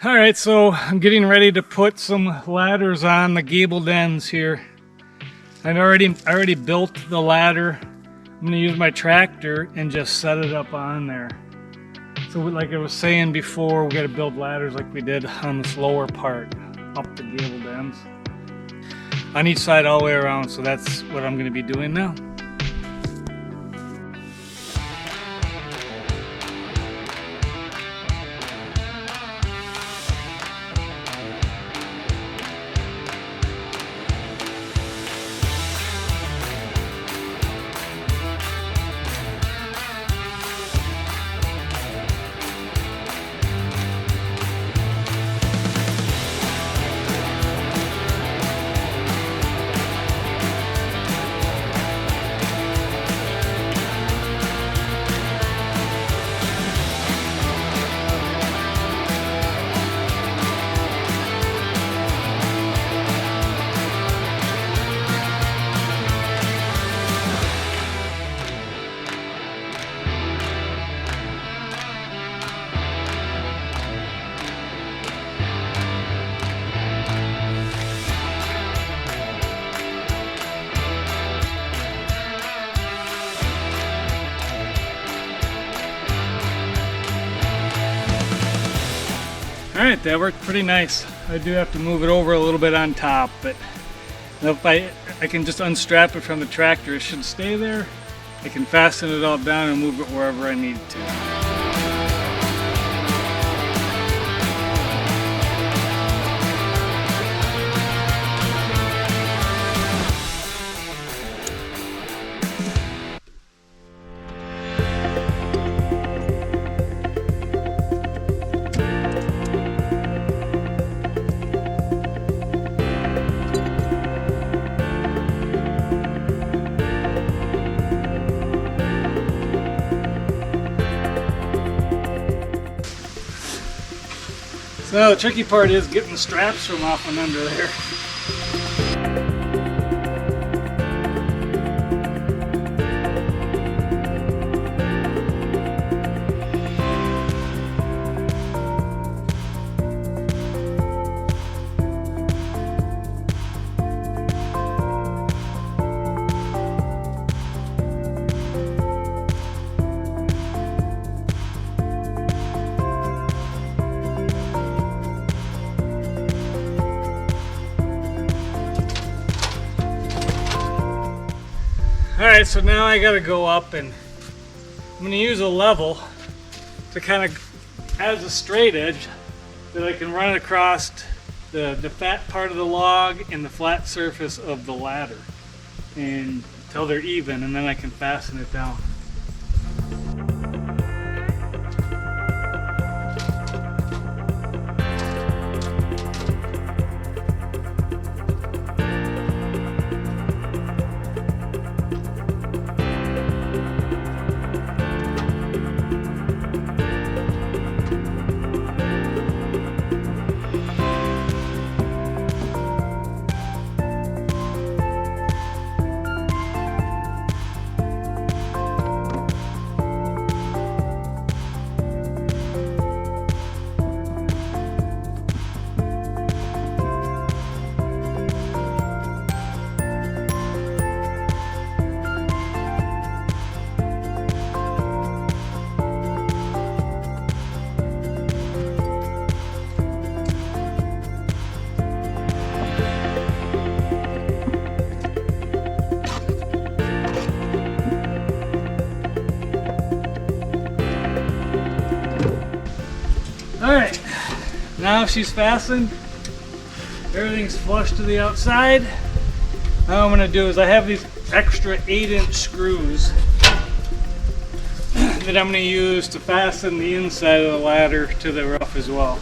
All right, so I'm getting ready to put some ladders on the gabled ends here. I already built the ladder. I'm gonna use my tractor and just set it up on there. So like I was saying before, we gotta build ladders like we did on this lower part, up the gabled ends. On each side all the way around, so that's what I'm gonna be doing now. Alright, that worked pretty nice. I do have to move it over a little bit on top, but if I can just unstrap it from the tractor, it should stay there. I can fasten it all down and move it wherever I need to. So the tricky part is getting the straps from off and under there. Alright, so now I gotta go up and I'm gonna use a level to kind of as a straight edge that I can run it across the fat part of the log and the flat surface of the ladder and until they're even, and then I can fasten it down. Alright, now she's fastened, everything's flush to the outside. Now what I'm going to do is I have these extra 8-inch screws that I'm going to use to fasten the inside of the ladder to the roof as well.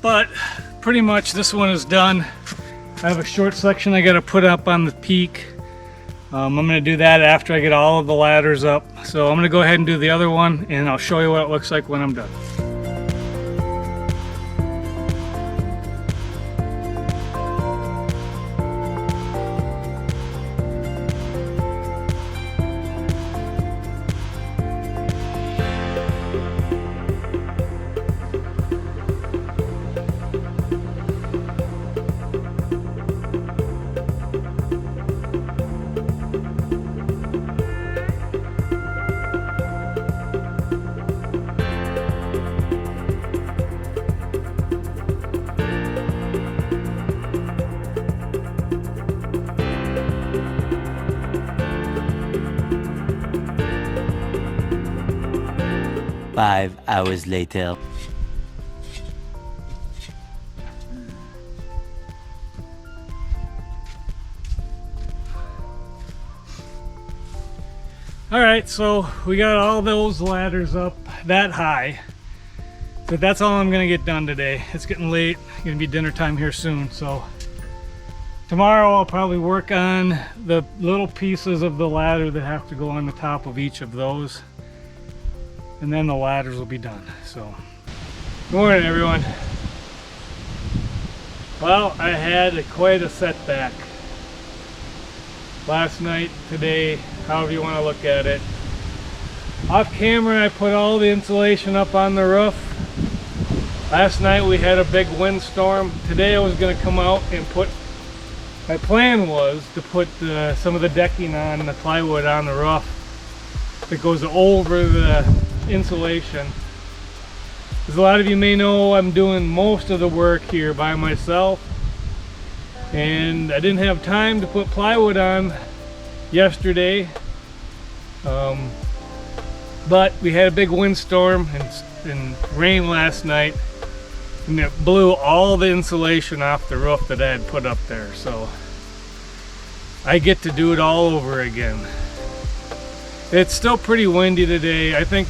But pretty much this one is done. I have a short section I got to put up on the peak. I'm going to do that after I get all of the ladders up. So I'm going to go ahead and do the other one and I'll show you what it looks like when I'm done. 5 hours later. All right, so we got all those ladders up that high. But that's all I'm gonna get done today. It's getting late, gonna be dinner time here soon. So tomorrow I'll probably work on the little pieces of the ladder that have to go on the top of each of those. And then the ladders will be done, so. Good morning, everyone. Well, I had quite a setback. Last night, today, however you want to look at it. Off camera, I put all the insulation up on the roof. Last night we had a big windstorm. Today I was going to come out and my plan was to put some of the decking on, the plywood on the roof that goes over the insulation. As a lot of you may know, I'm doing most of the work here by myself. And I didn't have time to put plywood on yesterday, but we had a big windstorm and rain last night, and it blew all the insulation off the roof that I had put up there. So I get to do it all over again. It's still pretty windy today. I think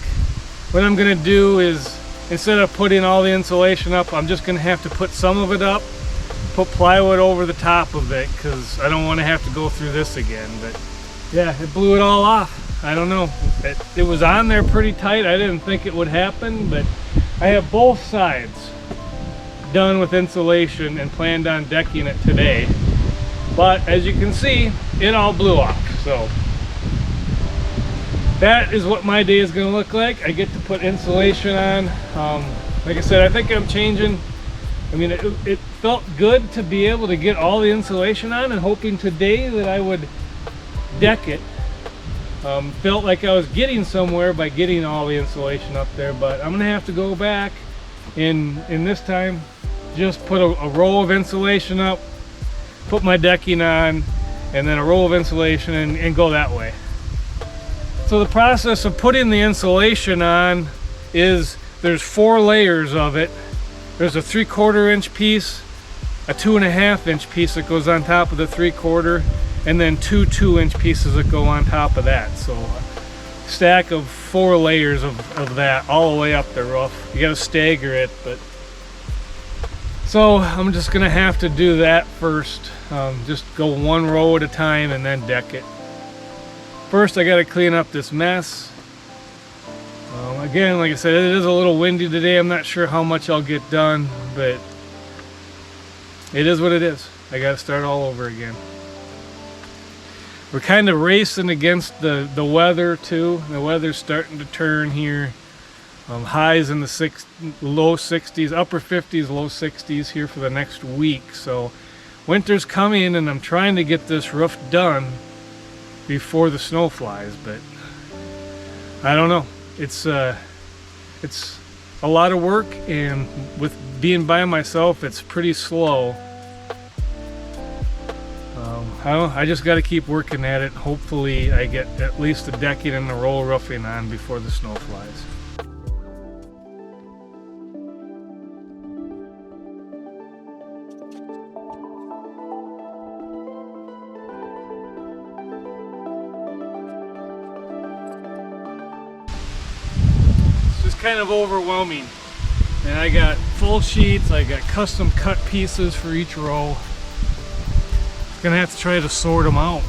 what I'm gonna do is, instead of putting all the insulation up, I'm just gonna have to put some of it up, put plywood over the top of it, because I don't want to have to go through this again. But yeah, it blew it all off. I don't know, it was on there pretty tight. I didn't think it would happen, but I have both sides done with insulation and planned on decking it today. But as you can see, it all blew off. So that is what my day is going to look like. I get to put insulation on. Like I said, I think I'm changing. I mean, it felt good to be able to get all the insulation on, and hoping today that I would deck it. Felt like I was getting somewhere by getting all the insulation up there, but I'm gonna have to go back and this time just put a row of insulation up, put my decking on, and then a row of insulation and go that way. So the process of putting the insulation on is there's 4 layers of it. There's a 3/4 inch piece, a 2.5 inch piece that goes on top of the 3/4, and then 2 2-inch pieces that go on top of that. So a stack of 4 layers of that all the way up the roof. You gotta stagger it, but so I'm just gonna have to do that first. Just go 1 row at a time and then deck it. First I gotta clean up this mess. Again, like I said, it is a little windy today. I'm not sure how much I'll get done, but it is what it is. I got to start all over again. We're kind of racing against the weather too. The weather's starting to turn here. Highs in the low 60s, upper 50s, low 60s here for the next week. So winter's coming, and I'm trying to get this roof done before the snow flies, but I don't know. It's a lot of work, and with being by myself, it's pretty slow. I don't know, I just got to keep working at it. Hopefully I get at least the decking and the roll roofing on before the snow flies. Kind of overwhelming, and I got full sheets, I got custom cut pieces for each row. Gonna have to try to sort them out.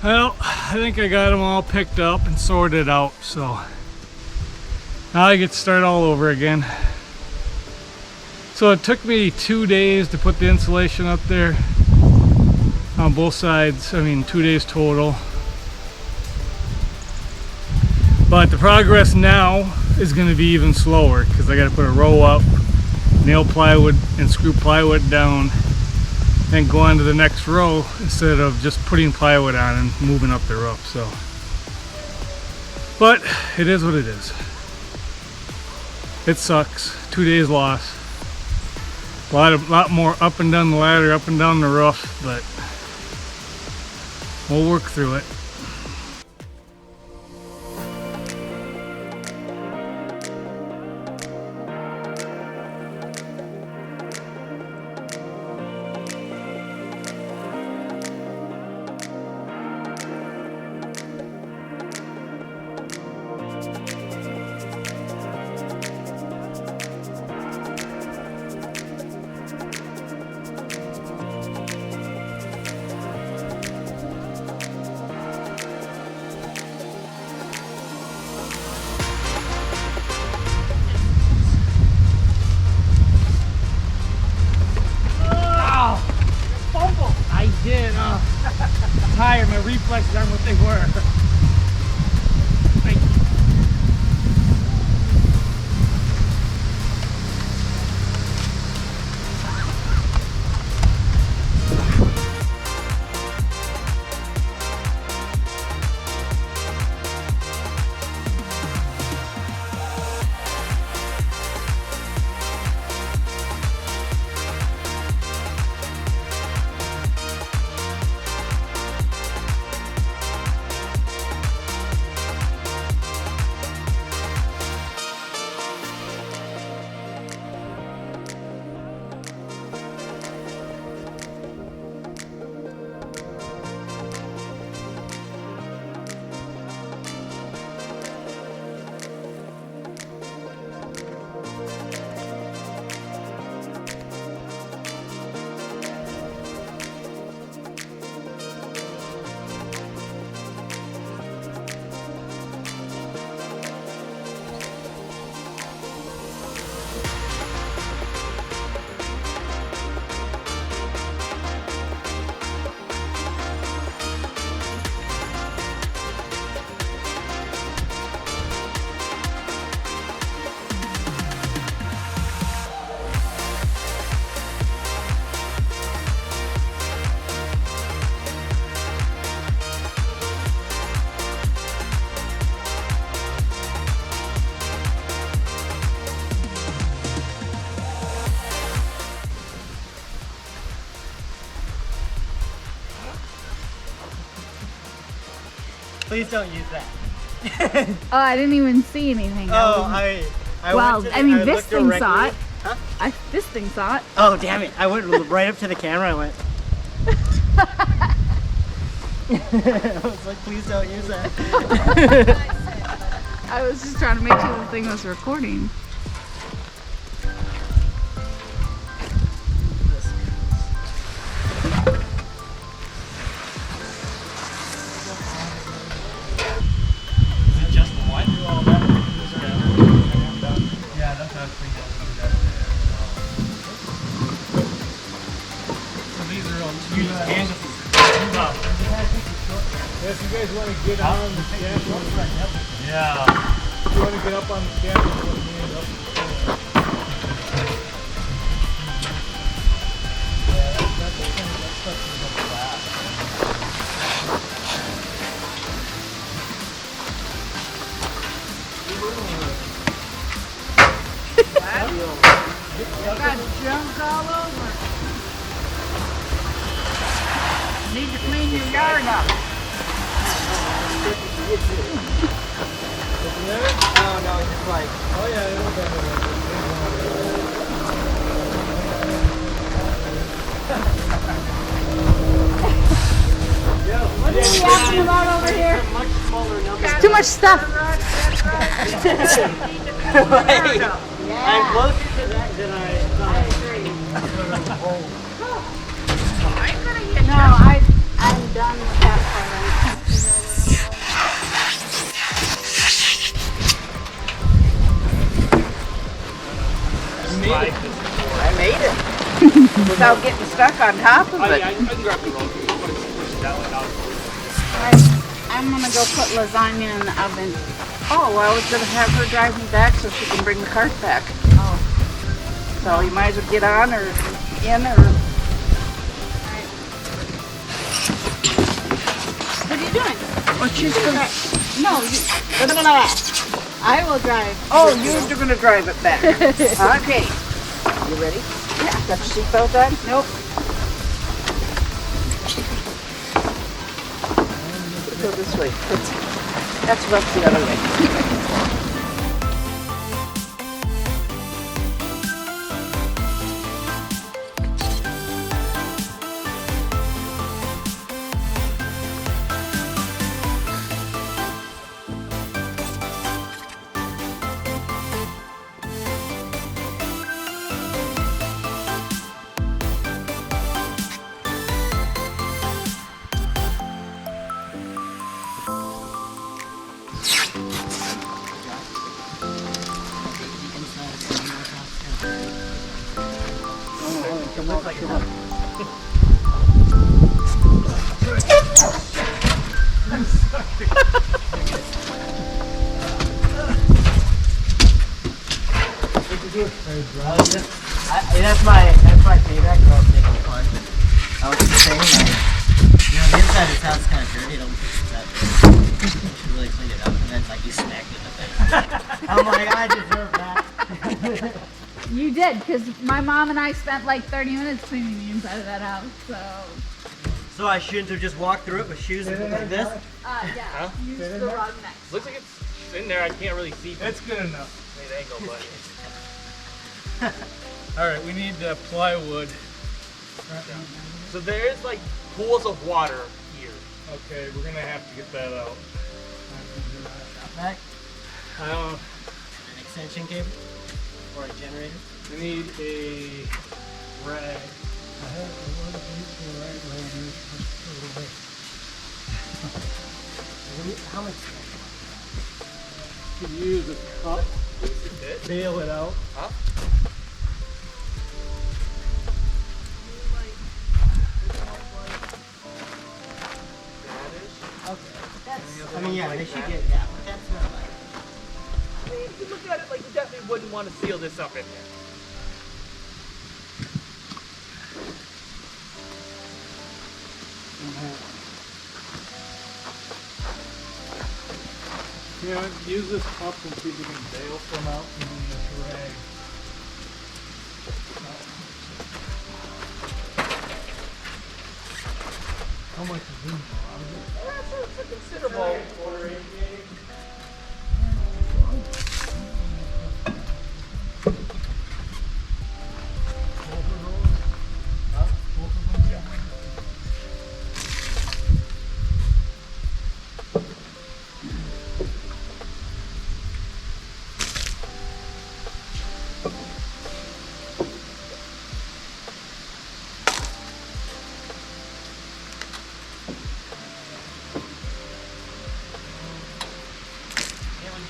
Well, I think I got them all picked up and sorted out, so now I get to start all over again. So it took me 2 days to put the insulation up there on both sides. I mean, 2 days total. But the progress now is going to be even slower because I got to put a row up, nail plywood and screw plywood down, and go on to the next row instead of just putting plywood on and moving up the roof. So, but it is what it is. It sucks. 2 days lost. A lot more up and down the ladder, up and down the roof, but we'll work through it. I'm tired, my reflexes aren't what they were. Please don't use that. Oh, I didn't even see anything. Oh, well, I mean, this thing directly. saw it. Huh? This thing saw it. Oh, damn it. I went right up to the camera. I went. I was like, please don't use that. I was just trying to make sure the thing was recording. If you guys want to get on the scaffold, yeah. If you want to get up on the scaffold, put your hand up. Yeah, that's the thing. That stuff is up flat. Got junk all over. Need to clean your yard up. Oh, no, just like. Oh yeah, it'll bend a little What are you asking about over here? Much smaller number. There's too much stuff. Wait, I'm closer to that than I thought. I agree. No, I'm done with that part. tried this before. I made it. Without getting stuck on top of it. I can grab the rope. Push that one out. I'm gonna go put lasagna in the oven. Oh, well, I was gonna have her drive me back so she can bring the cart back. Oh. So you might as well get on or in or... What are you doing? Oh, she's gonna... No, I will drive. oh, you're gonna drive it back. Okay. You ready? Yeah. Got your seatbelt on? Nope. Go this way. That's rough the other way. That's my payback for making fun. I was just saying, like, the inside of this house is kind of dirty. Don't fix that. You should really clean it up, and then like you smacked it in the face. I'm like, I deserve that. You did, because my mom and I spent like 30 minutes cleaning the inside of that house, so... So I shouldn't have just walked through it with shoes like this? Yeah, use the rug next. Looks like it's in there. I can't really see. That's good enough. Great angle, but. All right, we need plywood. So there is like pools of water here. Okay, we're gonna have to get that out. Back. I don't. An extension cable or a generator. We need a rag. How much? Could use a cup. Bail it out. Huh? I mean, yeah, they should get that, but that's not like. I mean, if you look at it, like, you definitely wouldn't want to seal this up in there. Yeah, use this cup and see if you can bail some out and then this rag. How much is in there? It's a considerable.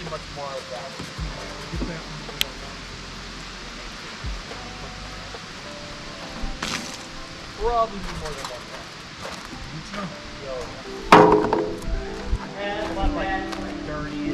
Much more of that. Probably more than one time. Yeah, a lot of like dirty.